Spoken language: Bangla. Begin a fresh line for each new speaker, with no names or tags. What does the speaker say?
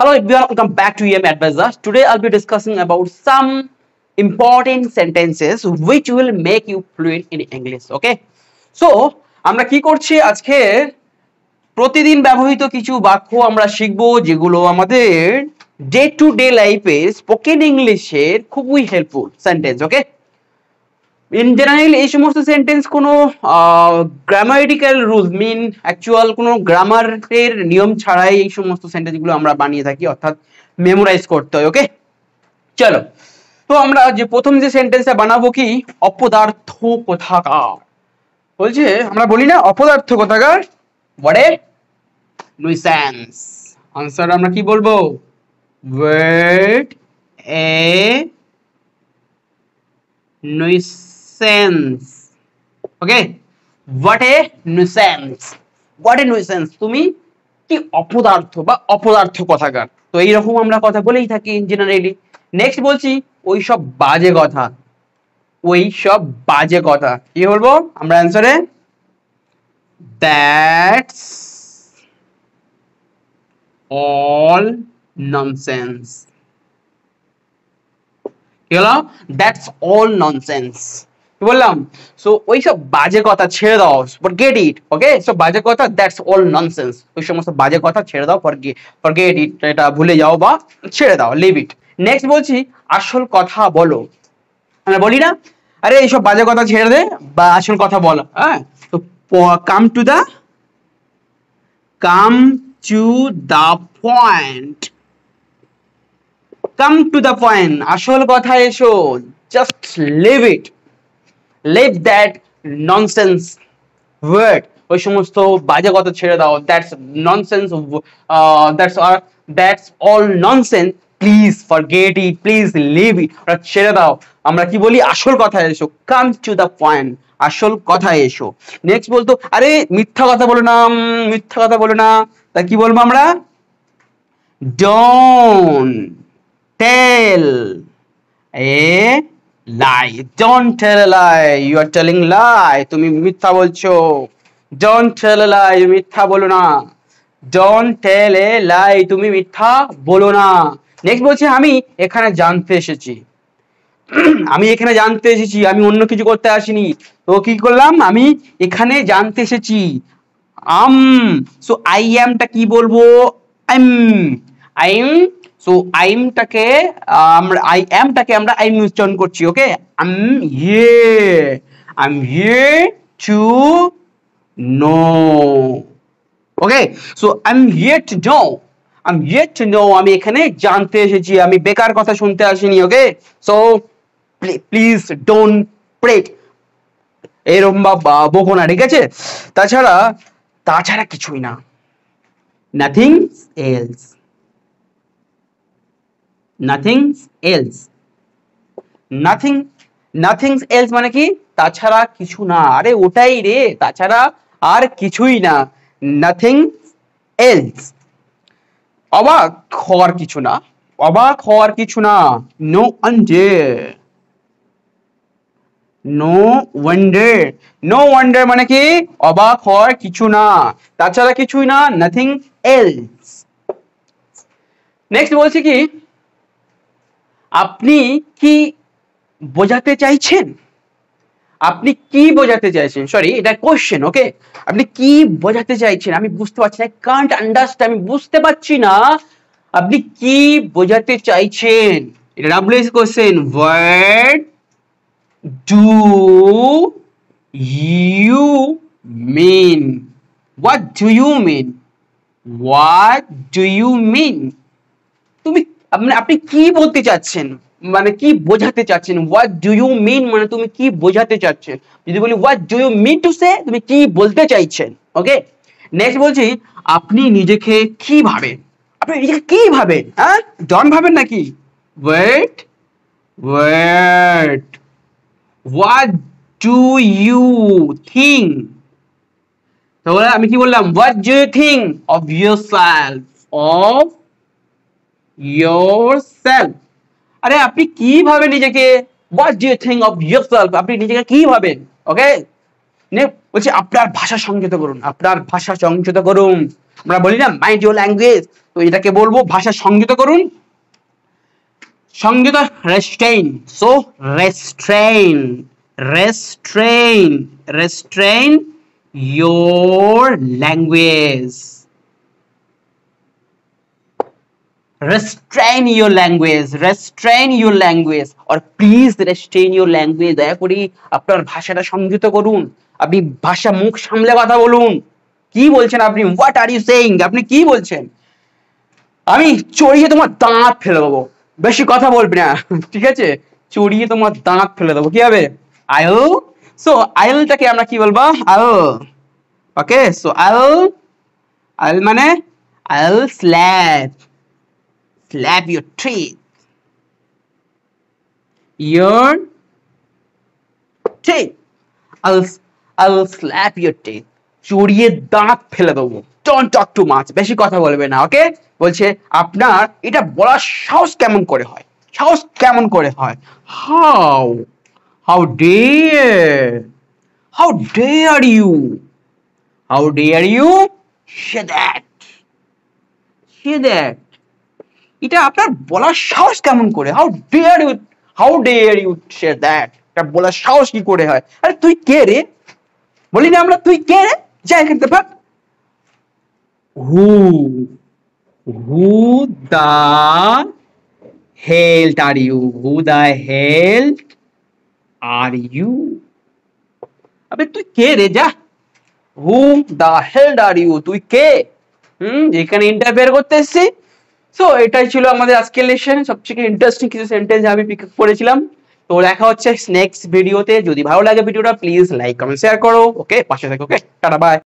Hello everyone, welcome back to EM Advisor. Today I'll be discussing about some important sentences which will make you fluent in English. Okay? So আমরা কি করছি আজকে প্রতিদিন ব্যবহৃত কিছু বাক্য আমরা শিখব যেগুলো আমাদের ডে টু ডে লাইফে স্পোকেন ইংলিশের খুবই helpful sentence. Okay, in general এই সমস্ত সেন্টেন্স কোনো গ্রামাটিক্যাল রুলস মিন অ্যাকচুয়াল কোনো গ্রামারের নিয়ম ছাড়াই এই সমস্ত সেন্টেন্সগুলো আমরা বানিয়ে থাকি, অর্থাৎ মেমোরাইজ করতে হয়। ওকে, চলো তো আমরা যে প্রথম যে সেন্টেন্সটা বানাবো কি অপদার্থ কোথাকার বলছে, আমরা বলি না অপদার্থ কোথাকার, what a nuisance। আনসার আমরা কি বলবো, what a nuisance। Okay, what a nuisance, what a nuisance, তুমি কি অপদার্থ বা অপদার্থ কোথাকার। তো এইরকম আমরা কথা বলেই থাকি জেনারেলি। নেক্সট বলছি ওই সব বাজে কথা, ওই সব বাজে কথা কি বলবো আমরা অ্যান্সারে, দ্যাটস অল ননসেন্স। কি হলো, দ্যাটস অল ননসেন্স। কি বললাম, সো ওই সব বাজে কথা ছেড়ে দাও, ফরগেট ইট। ওকে, সো বাজে কথা দ্যাটস অল ননসেন্স, ওই সমস্ত বাজে কথা ছেড়ে দাও, ফরগেট ইট, এটা ভুলে যাও বা ছেড়ে দাও, লিভ ইট। নেক্সট বলছি আসল কথা বলো। আমরা বলি না আরে এইসব বাজে কথা ছেড়ে দে বা আসল কথা বলো। হ্যাঁ, তো come to the point, come to the point, আসল কথা এসো, just leave it, leave that nonsense word, ওই সমস্ত বাজে কথা ছেড়ে দাও, that's nonsense, that's all nonsense, please forget it, please leave it, ওটা ছেড়ে দাও। আমরা কি বলি, আসল কথা এসো, কাম টু দা পয়েন্ট, আসল কথা এসো। নেক্সট বলতো আরে মিথ্যা কথা বলো না, মিথ্যা কথা বলো না, তা কি বলবো আমরা, don't tell a lie, don't tell a lie, you are telling lie, তুমি মিথ্যা বলছো, ডোন্ট টেল এ লাই, মিথ্যা বলো না, ডোন্ট টেল এ লাই, তুমি মিথ্যা বলো না। নেক্সট বলছে আমি এখানে জানতে এসেছি, আমি এখানে জানতে এসেছি, আমি অন্য কিছু করতে আসিনি। তো কি করলাম, আমি এখানে জানতে এসেছি, সো আই এমটা কি বলবো, আইম, আইম, সো আইমটাকে আমরা আইম উচ্চারণ করছি। Okay, I am here to know. Okay, so I am here to know, I am here to know, আমি এখানে জানতে এসেছি, আমি বেকার কথা শুনতে আসিনি। Okay, so please don't prate এরকম বা বকো না, ঠিক আছে। তাছাড়া কিছুই না, nothing else, nothing else, nothing else মানে কি, তাছাড়া কিছু না, আরে ওটাই রে, তাছাড়া আর কিছুই না, নাথিং এলস। অবাক হওয়ার কিছু না, অবাক হওয়ার কিছু না, no wonder, no wonder, no wonder মানে কি অবাক হওয়ার কিছু না, তাছাড়া কিছুই না, নাথিং এলস। নেক্সট বলছি কি আপনি কি বোঝাতে চাইছেন, আপনি কি বোঝাতে চাইছেন, সরি এটা কোশ্চেন। ওকে, আপনি কি বোঝাতে চাইছেন, আমি বুঝতে পারছি না, আই কান্ট আন্ডারস্ট্যান্ড, আমি বুঝতে পারছি না, আপনি কি বোঝাতে চাইছেন, এটা WS question. What do you mean, what do you mean, what do you mean, তুমি আপনি কি বলতে চাচ্ছেন, মানে কি বোঝাতে চাচ্ছেন, হোয়াট ডু ইউ মিন মানে তুমি কি বোঝাতে চাচ্ছেন। যদি বলি what do you mean to say, তুমি কি বলতে চাইছেন। ওকে, নেক্সট বলছি আপনি নিজেকে কি ভাবেন, আপনি নিজেকে কি ভাবেন, হ্যাঁ জন ভাবেন নাকি, wait wait, what do you think, তাহলে আমি কি বললাম, what do you think of yourself, of yourself, আরে আপনি কি ভাবেন নিজেকে, what do you think of yourself, আপনি নিজেকে কি ভাবেন। ওকে, বলছি আপনার ভাষা সংযত করুন, আপনার ভাষা সংযত করুন, আমরা বলি না মাইন্ড ইওর ল্যাঙ্গুয়েজ, তো এটাকে বলবো ভাষা সংযত করুন, সংযত restrain, so restrain, restrain, restrain your language, restrain your language, restrain your language, or please restrain your language. দয়া করে আপনার ভাষাটা সংযত করুন, আপনি ভাষা মুখ সামলে কথা বলুন। কি বলছেন আপনি? What are you saying? আপনি কি বলছেন? আমি চড়িয়ে তোমার দাঁত ফেলে দেবো, বেশি কথা বলবি না, ঠিক আছে? চড়িয়ে তোমার দাঁত ফেলে দেবো, কি হবে? আইল। সো আইলটাকে আমরা কি বলবো? আইল। ওকে, সো আইল মানে আইল slap, slap your teeth, your teeth, I'll slap your teeth, চড়িয়ে দাঁত ফেলে দেবো। Don't talk too much, বেশি কথা বলবে না। ওকে, বলছে আপনার এটা বলার সাহস কেমন করে হয়, সাহস কেমন করে হয়? how dare you, how dare you say that, say that, এটা আপনার বলার সাহস কেমন করে? How dare you say that, এটা বলার সাহস কি করে হয়? আরে তুই কে রে? বলি না আমরা তুই কে রে, যা এখান থেকে ভাগ। Who the hell are you, who the hell are you, আবে তুই কে রে, যা। হু দা হেল্ট আর ইউ, তুই কে? এখানে ইন্টারফেয়ার করতে এসেছি। সো এটাই ছিল আমাদের আজকের লেসন, সবথেকে ইন্টারেস্টিং কিছু সেন্টেন্স আমি পিক আপ করেছিলাম। তো দেখা হচ্ছে নেক্সট ভিডিওতে। যদি ভালো লাগে ভিডিওটা প্লিজ লাইক কমেন্ট শেয়ার করো। ওকে, পাশে থাকো। ওকে, টাটা বাই।